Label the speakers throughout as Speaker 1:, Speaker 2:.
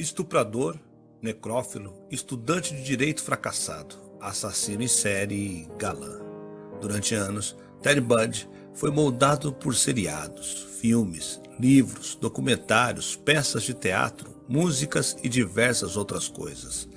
Speaker 1: Estuprador, necrófilo, estudante de direito fracassado, assassino em série e galã. Durante anos, Ted Bundy foi moldado por seriados, filmes, livros, documentários, peças de teatro, músicas e diversas outras coisas.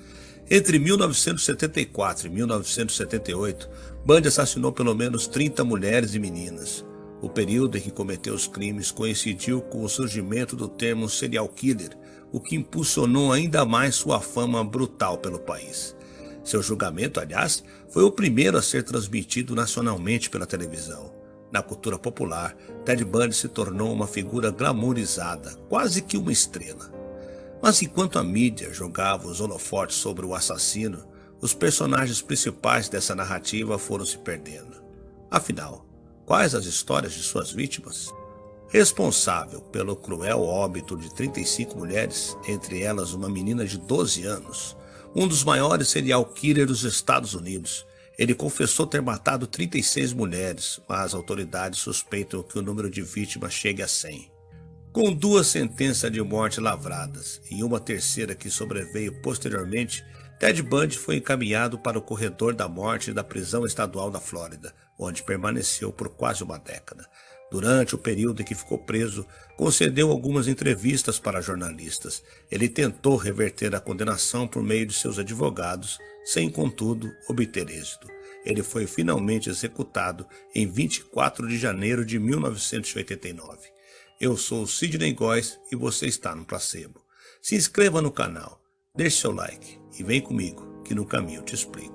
Speaker 1: Entre 1974 e 1978, Bundy assassinou pelo menos 30 mulheres e meninas. O período em que cometeu os crimes coincidiu com o surgimento do termo serial killer, o que impulsionou ainda mais sua fama brutal pelo país. Seu julgamento, aliás, foi o primeiro a ser transmitido nacionalmente pela televisão. Na cultura popular, Ted Bundy se tornou uma figura glamourizada, quase que uma estrela. Mas enquanto a mídia jogava os holofotes sobre o assassino, os personagens principais dessa narrativa foram se perdendo. Afinal, quais as histórias de suas vítimas? Responsável pelo cruel óbito de 35 mulheres, entre elas uma menina de 12 anos, um dos maiores serial killers dos Estados Unidos, ele confessou ter matado 36 mulheres, mas autoridades suspeitam que o número de vítimas chegue a 100. Com 2 sentenças de morte lavradas e uma terceira que sobreveio posteriormente, Ted Bundy foi encaminhado para o corredor da morte da prisão estadual da Flórida, onde permaneceu por quase uma década. Durante o período em que ficou preso, concedeu algumas entrevistas para jornalistas. Ele tentou reverter a condenação por meio de seus advogados, sem, contudo, obter êxito. Ele foi finalmente executado em 24 de janeiro de 1989. Eu sou o Sidney Góes e você está no Placebo. Se inscreva no canal, deixe seu like e vem comigo que no caminho eu te explico.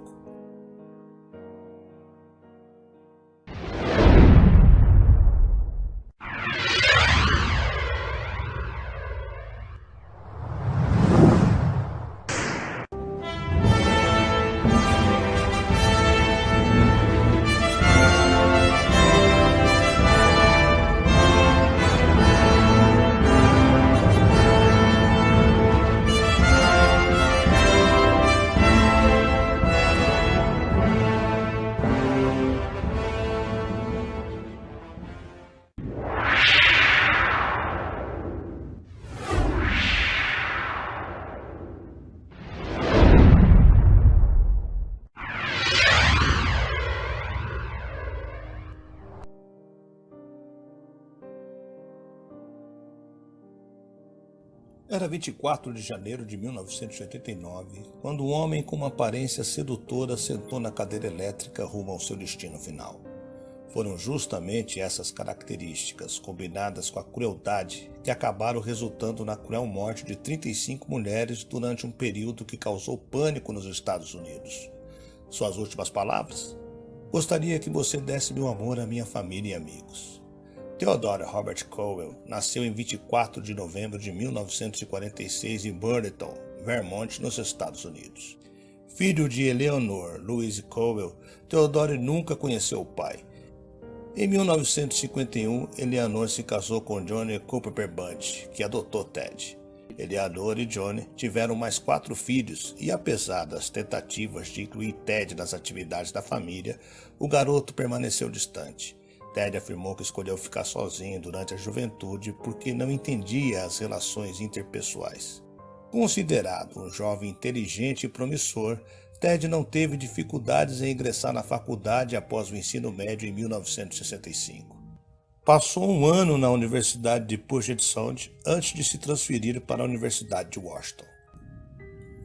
Speaker 1: Era 24 de janeiro de 1989, quando um homem com uma aparência sedutora sentou na cadeira elétrica rumo ao seu destino final. Foram justamente essas características, combinadas com a crueldade, que acabaram resultando na cruel morte de 35 mulheres durante um período que causou pânico nos Estados Unidos. Suas últimas palavras? Gostaria que você desse meu amor à minha família e amigos. Theodore Robert Cowell nasceu em 24 de novembro de 1946 em Burlington, Vermont, nos Estados Unidos. Filho de Eleanor Louise Cowell, Theodore nunca conheceu o pai. Em 1951, Eleanor se casou com Johnny Cooper Bundy, que adotou Ted. Eleanor e Johnny tiveram mais 4 filhos e, apesar das tentativas de incluir Ted nas atividades da família, o garoto permaneceu distante. Ted afirmou que escolheu ficar sozinho durante a juventude porque não entendia as relações interpessoais. Considerado um jovem inteligente e promissor, Ted não teve dificuldades em ingressar na faculdade após o ensino médio em 1965. Passou um ano na Universidade de Puget Sound antes de se transferir para a Universidade de Washington.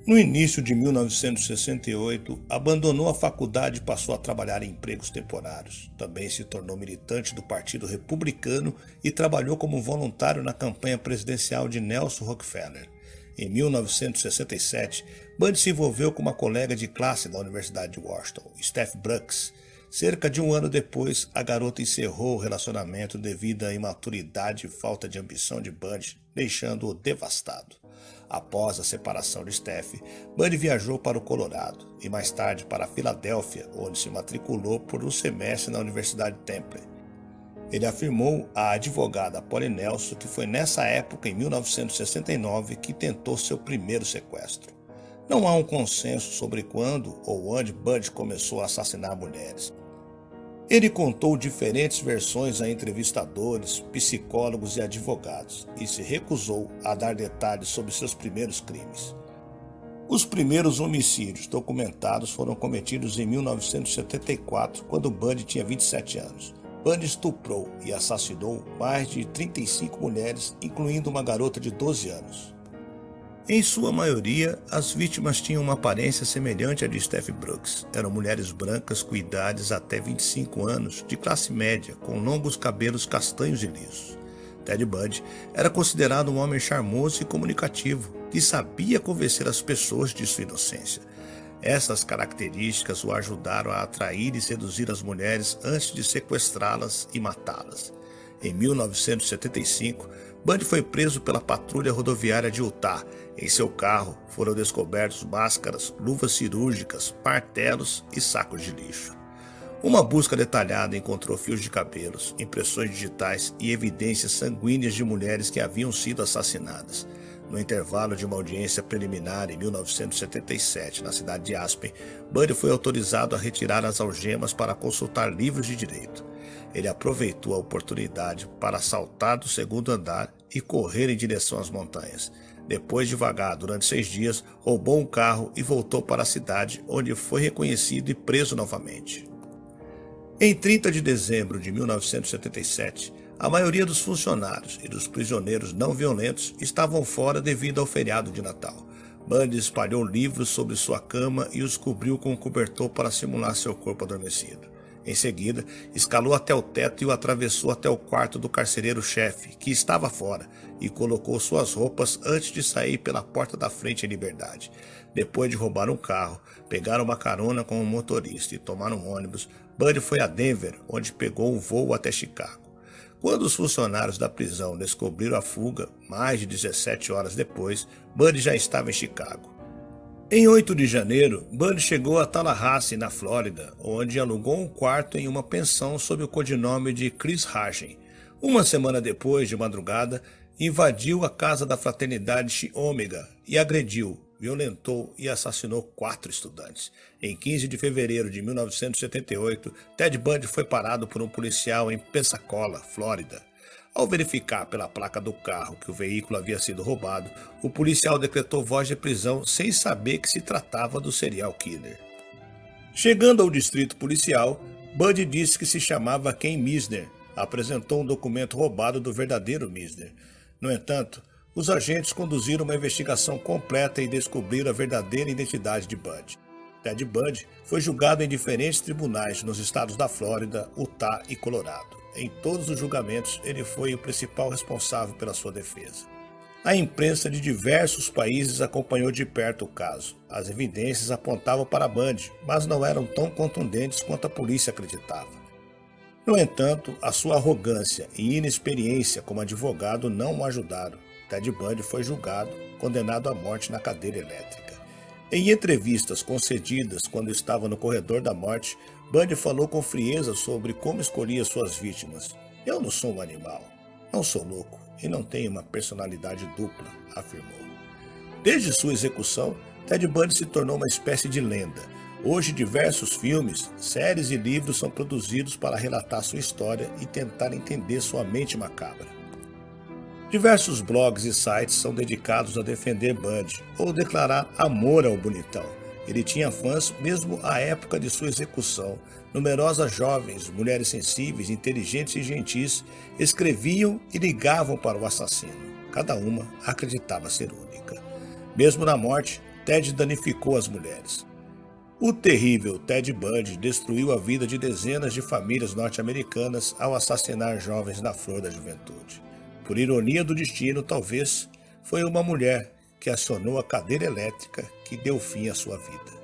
Speaker 1: No início de 1968, abandonou a faculdade e passou a trabalhar em empregos temporários. Também se tornou militante do Partido Republicano e trabalhou como voluntário na campanha presidencial de Nelson Rockefeller. Em 1967, Bundy se envolveu com uma colega de classe da Universidade de Washington, Steph Brooks. Cerca de um ano depois, a garota encerrou o relacionamento devido à imaturidade e falta de ambição de Bundy, deixando-o devastado. Após a separação de Steph, Bundy viajou para o Colorado e mais tarde para a Filadélfia, onde se matriculou por um semestre na Universidade Temple. Ele afirmou à advogada Polly Nelson que foi nessa época, em 1969, que tentou seu primeiro sequestro. Não há um consenso sobre quando ou onde Bundy começou a assassinar mulheres. Ele contou diferentes versões a entrevistadores, psicólogos e advogados e se recusou a dar detalhes sobre seus primeiros crimes. Os primeiros homicídios documentados foram cometidos em 1974, quando Bundy tinha 27 anos. Bundy estuprou e assassinou mais de 35 mulheres, incluindo uma garota de 12 anos. Em sua maioria, as vítimas tinham uma aparência semelhante à de Steph Brooks. Eram mulheres brancas com idades até 25 anos, de classe média, com longos cabelos castanhos e lisos. Ted Bundy era considerado um homem charmoso e comunicativo, que sabia convencer as pessoas de sua inocência. Essas características o ajudaram a atrair e seduzir as mulheres antes de sequestrá-las e matá-las. Em 1975, Bundy foi preso pela patrulha rodoviária de Utah. Em seu carro foram descobertos máscaras, luvas cirúrgicas, martelos e sacos de lixo. Uma busca detalhada encontrou fios de cabelos, impressões digitais e evidências sanguíneas de mulheres que haviam sido assassinadas. No intervalo de uma audiência preliminar em 1977, na cidade de Aspen, Bundy foi autorizado a retirar as algemas para consultar livros de direito. Ele aproveitou a oportunidade para saltar do segundo andar e correr em direção às montanhas. Depois de vagar durante 6 dias, roubou um carro e voltou para a cidade, onde foi reconhecido e preso novamente. Em 30 de dezembro de 1977, a maioria dos funcionários e dos prisioneiros não violentos estavam fora devido ao feriado de Natal. Bundy espalhou livros sobre sua cama e os cobriu com um cobertor para simular seu corpo adormecido. Em seguida, escalou até o teto e o atravessou até o quarto do carcereiro-chefe, que estava fora, e colocou suas roupas antes de sair pela porta da frente em liberdade. Depois de roubar um carro, pegar uma carona com um motorista e tomar um ônibus, Bundy foi a Denver, onde pegou um voo até Chicago. Quando os funcionários da prisão descobriram a fuga, mais de 17 horas depois, Bundy já estava em Chicago. Em 8 de janeiro, Bundy chegou a Tallahassee, na Flórida, onde alugou um quarto em uma pensão sob o codinome de Chris Hagen. Uma semana depois, de madrugada, invadiu a casa da fraternidade Chi Omega e agrediu, violentou e assassinou 4 estudantes. Em 15 de fevereiro de 1978, Ted Bundy foi parado por um policial em Pensacola, Flórida. Ao verificar pela placa do carro que o veículo havia sido roubado, o policial decretou voz de prisão sem saber que se tratava do serial killer. Chegando ao distrito policial, Bundy disse que se chamava Ken Misner. Apresentou um documento roubado do verdadeiro Misner. No entanto, os agentes conduziram uma investigação completa e descobriram a verdadeira identidade de Bundy. Ted Bundy foi julgado em diferentes tribunais nos estados da Flórida, Utah e Colorado. Em todos os julgamentos, ele foi o principal responsável pela sua defesa. A imprensa de diversos países acompanhou de perto o caso. As evidências apontavam para Bundy, mas não eram tão contundentes quanto a polícia acreditava. No entanto, a sua arrogância e inexperiência como advogado não o ajudaram. Ted Bundy foi julgado, condenado à morte na cadeira elétrica. Em entrevistas concedidas quando estava no corredor da morte, Bundy falou com frieza sobre como escolhia suas vítimas. "Eu não sou um animal, não sou louco e não tenho uma personalidade dupla", afirmou. Desde sua execução, Ted Bundy se tornou uma espécie de lenda. Hoje, diversos filmes, séries e livros são produzidos para relatar sua história e tentar entender sua mente macabra. Diversos blogs e sites são dedicados a defender Bundy ou declarar amor ao bonitão. Ele tinha fãs mesmo à época de sua execução. Numerosas jovens, mulheres sensíveis, inteligentes e gentis escreviam e ligavam para o assassino. Cada uma acreditava ser única. Mesmo na morte, Ted danificou as mulheres. O terrível Ted Bundy destruiu a vida de dezenas de famílias norte-americanas ao assassinar jovens na flor da juventude. Por ironia do destino, talvez, foi uma mulher que acionou a cadeira elétrica que deu fim à sua vida.